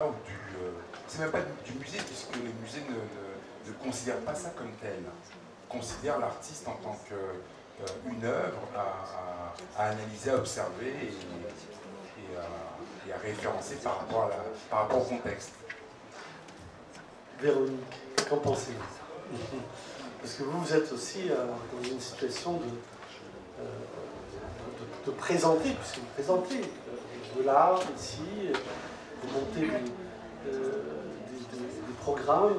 C'est même pas du musée, puisque les musées ne considèrent pas ça comme tel. Ils considèrent l'artiste en tant qu'une œuvre à analyser, à observer et à référencer par rapport au contexte. Véronique, qu'en pensez-vous? Parce que vous êtes aussi dans une situation de présenter, puisque vous présentez de l'art ici, vous montez des programmes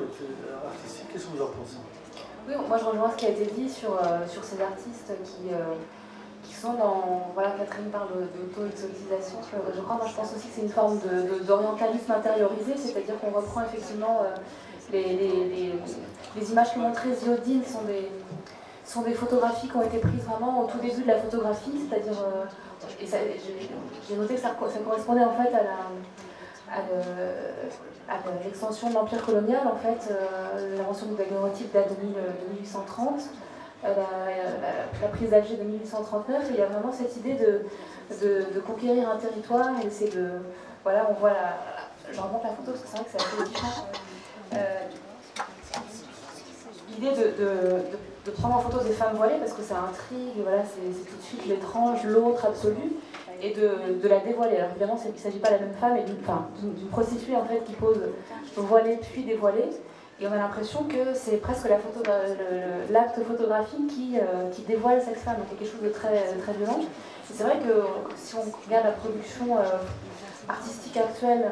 artistiques. Qu'est-ce que vous en pensez? Oui, moi je rejoins ce qui a été dit sur ces artistes qui sont dans... Voilà, Catherine parle d'auto-exotisation. Je crois, moi je pense aussi que c'est une forme d'orientalisme intériorisé, c'est-à-dire qu'on reprend effectivement les images que montrait Ziodine sont des photographies qui ont été prises vraiment au tout début de la photographie, c'est-à-dire... j'ai noté que ça correspondait en fait à l'extension de l'Empire colonial, en fait, l'invention du daguerreotype date de 1830, la prise d'Alger de 1839, et il y a vraiment cette idée de conquérir un territoire et d'essayer de... Voilà, on voit je remonte la photo parce que c'est vrai que c'est assez différent. L'idée de prendre en photo des femmes voilées, parce que ça intrigue, voilà, c'est tout de suite l'étrange, l'autre absolu, et de la dévoiler. Alors évidemment, il ne s'agit pas de la même femme, et d'une prostituée en fait qui pose voilée puis dévoilée, et on a l'impression que c'est presque l'acte photographique qui dévoile cette femme, donc il y a quelque chose de très, très violent. Et c'est vrai que si on regarde la production artistique actuelle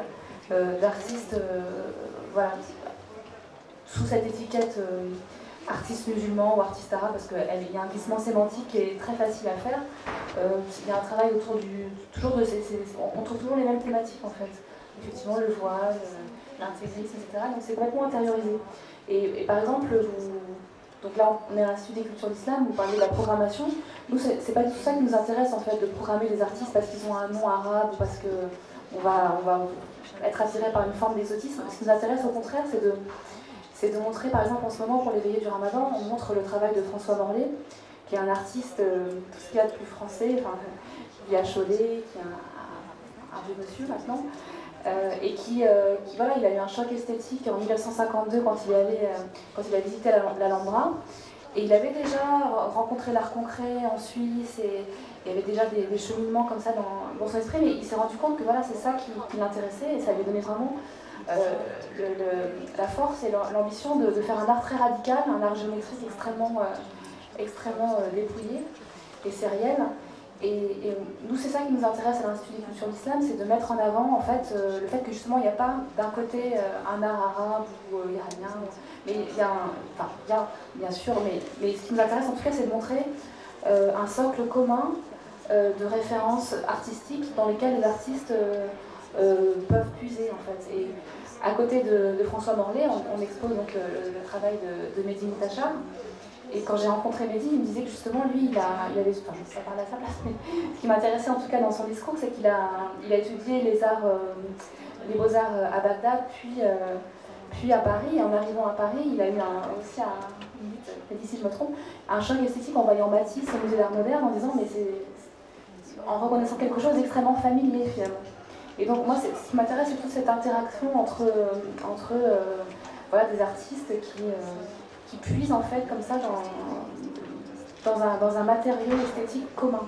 d'artistes, voilà, sous cette étiquette artiste musulman ou artiste arabe, parce qu'il y a un glissement sémantique qui est très facile à faire. Il y a un travail autour on trouve toujours les mêmes thématiques en fait. Effectivement, le voile, l'intégrisme, etc. Donc c'est complètement intériorisé. Et par exemple, donc là on est à l'Institut des cultures d'islam, vous parlez de la programmation. Nous, c'est pas du tout ça qui nous intéresse en fait, de programmer les artistes parce qu'ils ont un nom arabe ou parce qu'on va être attiré par une forme d'exotisme. Ce qui nous intéresse au contraire, c'est de montrer, par exemple, en ce moment, pour les veillées du Ramadan, on montre le travail de François Morlet, qui est un artiste, tout ce qu'il y a de plus français, qui a Cholet, qui est un vieux monsieur maintenant, et voilà, il a eu un choc esthétique en 1952 quand il a visité l'Alhambra, et il avait déjà rencontré l'art concret en Suisse, et il y avait déjà des cheminements comme ça dans son esprit, mais il s'est rendu compte que voilà, c'est ça qui l'intéressait, et ça lui donnait vraiment... la force et l'ambition de faire un art très radical, un art géométrique extrêmement dépouillé et sériel. Et nous, c'est ça qui nous intéresse à l'Institut des cultures d'islam, c'est de mettre en avant en fait, le fait que justement il n'y a pas d'un côté un art arabe ou iranien, mais il y a bien sûr, mais ce qui nous intéresse en tout cas, c'est de montrer un socle commun de références artistiques dans lesquelles les artistes peuvent puiser en fait. Et à côté de François Morlet, on expose donc le travail de Mehdi Moutachar. Et quand j'ai rencontré Mehdi, il me disait que justement lui, il avait, enfin, ça parle à sa place, mais ce qui m'intéressait en tout cas dans son discours, c'est qu'il a étudié les beaux-arts à Bagdad, puis à Paris. Et en arrivant à Paris, il a eu aussi si je me trompe, un choc esthétique en voyant Matisse au musée d'art moderne, en disant mais en reconnaissant quelque chose d'extrêmement familier finalement. Et donc moi, ce qui m'intéresse, c'est toute cette interaction entre voilà, des artistes qui puisent en fait comme ça dans un matériau esthétique commun.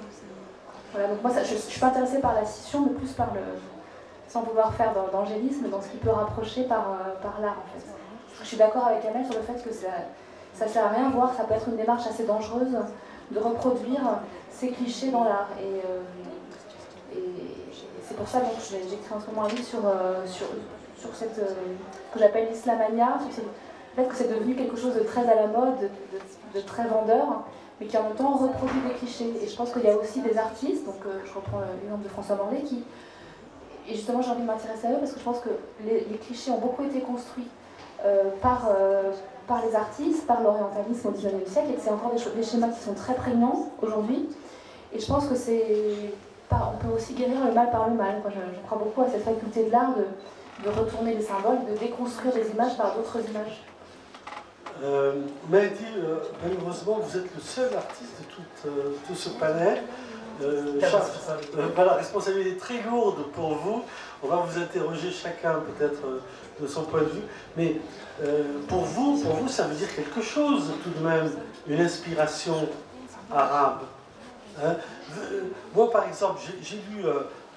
Voilà, donc moi, je ne suis pas intéressée par la scission, mais plus sans vouloir faire d'angélisme, dans ce qui peut rapprocher par l'art en fait. Je suis d'accord avec Amel sur le fait que ça ne sert à rien, voire ça peut être une démarche assez dangereuse de reproduire ces clichés dans l'art. Et c'est pour ça que j'écris en ce moment un livre sur cette que j'appelle l'islamania, sur le fait que c'est devenu quelque chose de très à la mode, de très vendeur, mais qui en même temps reproduit des clichés. Et je pense qu'il y a aussi des artistes, donc je reprends l'exemple de François Morlet, et justement j'ai envie de m'intéresser à eux parce que je pense que les clichés ont beaucoup été construits par les artistes, par l'orientalisme au XIXe siècle, et que c'est encore des schémas qui sont très prégnants aujourd'hui. Et je pense que on peut aussi guérir le mal par le mal. Je crois beaucoup à cette faculté de l'art de retourner les symboles, de déconstruire des images par d'autres images. Mehdi, malheureusement, vous êtes le seul artiste de tout ce panel. voilà, responsabilité très lourde pour vous. On va vous interroger chacun peut-être de son point de vue. Mais pour vous, ça veut dire quelque chose tout de même, une inspiration arabe. Hein? Moi, par exemple, j'ai lu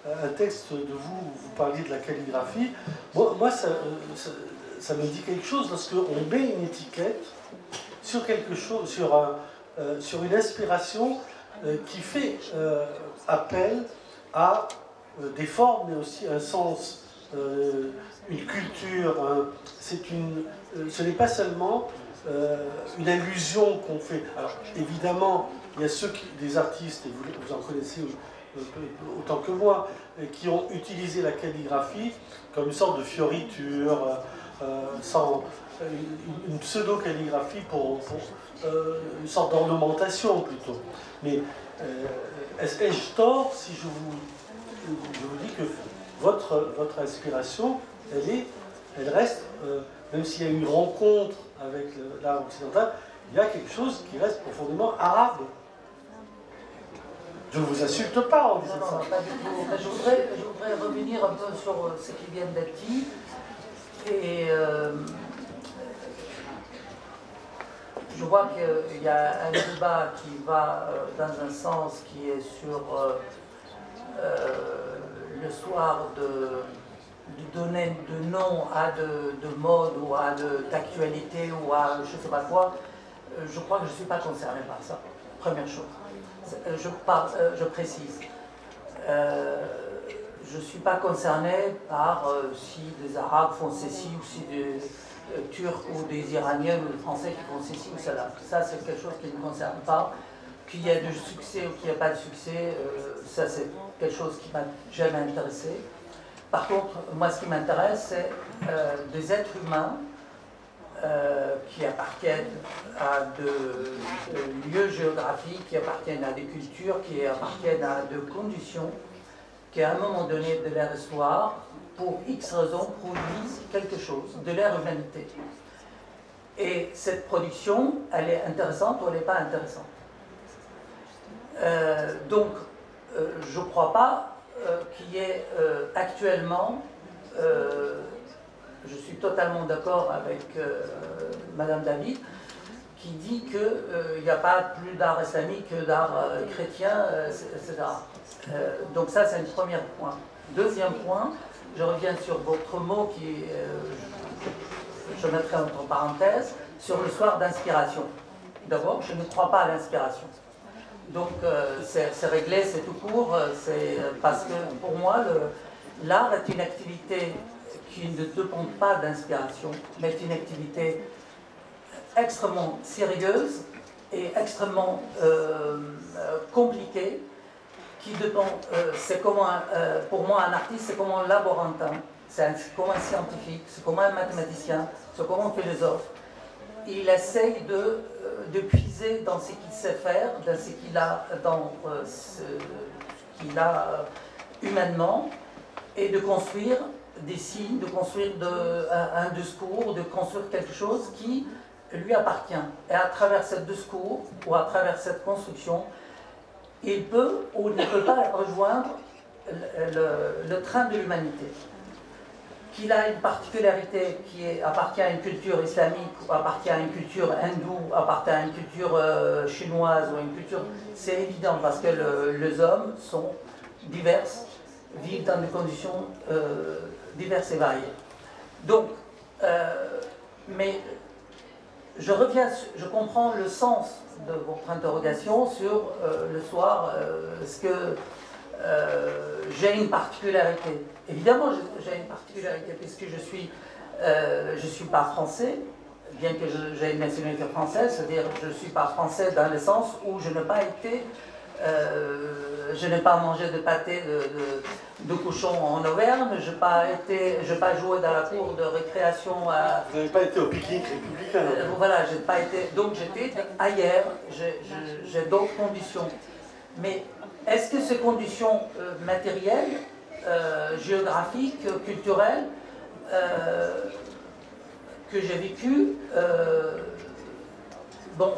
un texte de vous, vous parliez de la calligraphie. Moi ça me dit quelque chose lorsqu'on met une étiquette sur quelque chose, sur une inspiration qui fait appel à des formes, mais aussi un sens, une culture. Ce n'est pas seulement une allusion qu'on fait. Alors, évidemment, il y a des artistes, et vous en connaissez autant que moi, qui ont utilisé la calligraphie comme une sorte de fioriture, une pseudo-calligraphie pour une sorte d'ornementation plutôt. Mais ai-je tort si je vous dis que votre inspiration, elle reste, même s'il y a une rencontre avec l'art occidental, il y a quelque chose qui reste profondément arabe. Je ne vous insulte pas en disant ça. Non, pas du tout. Je voudrais revenir un peu sur ce qui vient d'être dit. Et je vois qu'il y a un débat qui va dans un sens qui est sur le soir de donner de nom à de mode ou à d'actualité ou à je ne sais pas quoi. Je crois que je ne suis pas concerné par ça. Première chose. Je précise. Je ne suis pas concerné par si des Arabes font ceci ou si des Turcs ou des Iraniens ou des Français qui font ceci ou cela. Ça, c'est quelque chose qui ne me concerne pas. Qu'il y ait du succès ou qu'il n'y ait pas de succès, ça, c'est quelque chose qui m'a jamais intéressé. Par contre, moi, ce qui m'intéresse, c'est des êtres humains qui appartiennent à de lieux géographiques, qui appartiennent à des cultures, qui appartiennent à de conditions, qui à un moment donné de leur histoire, pour X raisons, produisent quelque chose de leur humanité. Et cette production, elle est intéressante ou elle n'est pas intéressante. Donc, je ne crois pas qu'il y ait actuellement... je suis totalement d'accord avec Madame David, qui dit qu'il n'y a pas plus d'art islamique que d'art chrétien, etc. Donc ça, c'est un premier point. Deuxième point, je reviens sur votre mot qui, je mettrai entre parenthèses, sur le soir d'inspiration. D'abord, je ne crois pas à l'inspiration. Donc c'est réglé, c'est tout court, parce que pour moi, l'art est une activité qui ne dépend pas d'inspiration, mais est une activité extrêmement sérieuse et extrêmement compliquée, qui dépend, c'est comme pour moi un artiste, c'est comme un laborantin, c'est comme un scientifique, c'est comme un mathématicien, c'est comme un philosophe. Il essaye de puiser dans ce qu'il sait faire, dans ce qu'il a, humainement, et de construire des signes, de construire un discours, de construire quelque chose qui lui appartient. Et à travers ce discours, ou à travers cette construction, il peut ou ne peut pas rejoindre le train de l'humanité. Qu'il a une particularité qui appartient à une culture islamique, ou appartient à une culture hindoue, ou appartient à une culture chinoise, ou une culture... C'est évident, parce que les hommes sont divers, vivent dans des conditions diverses et variées. Donc, mais je reviens, je comprends le sens de votre interrogation sur le soir, est-ce que j'ai une particularité? Évidemment, j'ai une particularité puisque je suis pas français, bien que j'ai une nationalité française, c'est-à-dire je ne suis pas français dans le sens où je n'ai pas été, je n'ai pas mangé de pâté de cochon en Auvergne, je n'ai pas joué dans la cour de récréation. Vous n'avez pas été au pique-nique républicain. Voilà, j'ai pas été. Donc j'étais ailleurs, j'ai d'autres conditions. Mais est-ce que ces conditions matérielles, géographiques, culturelles, que j'ai vécues, bon.